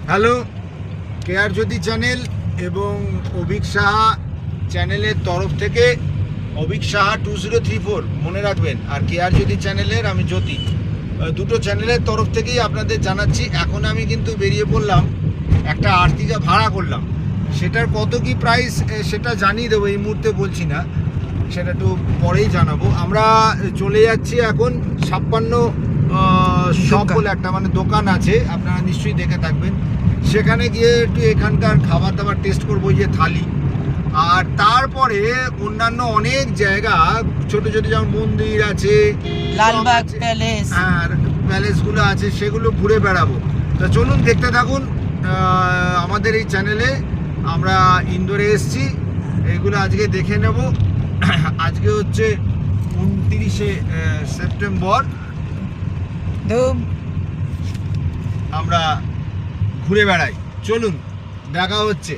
Hello, care জ্যোতি channel এবং অভিক সাহা চ্যানেলের তরফ থেকে অভিক সাহা 2034 মনে রাখবেন, আর কেয়ার জ্যোতি চ্যানেলের আমি জ্যোতি, দুটো চ্যানেলের তরফ থেকেই আপনাদের জানাচ্ছি। এখন আমি কিন্তু বেরিয়ে পড়লাম, একটা আর্টিকা ভাড়া করলাম। সেটার কত কি প্রাইস সেটা জানিয়ে দেবো, এই মুহূর্তে বলছি না, সেটা একটু পরেই জানাবো। আমরা চলে যাচ্ছি এখন 56 শপ বলে একটা দোকান আছে, আপনারা নিশ্চয়ই দেখে থাকবেন। সেখানে গিয়ে একটু এখানকার খাবার দাবার টেস্ট করবো, যে থালি। আর তারপরে অন্যান্য অনেক জায়গা ছোট ছোট যেমন মন্দির আছে, লালবাগ প্যালেস, আর প্যালেসগুলো আছে, সেগুলো ঘুরে বেড়াবো। তা চলুন দেখতে থাকুন আমাদের এই চ্যানেলে। আমরা ইন্দোরে এসছি, এগুলো আজকে দেখে নেব। আজকে হচ্ছে 29শে সেপ্টেম্বর। আমরা ঘুরে বেড়াই, চলুন দেখা হচ্ছে।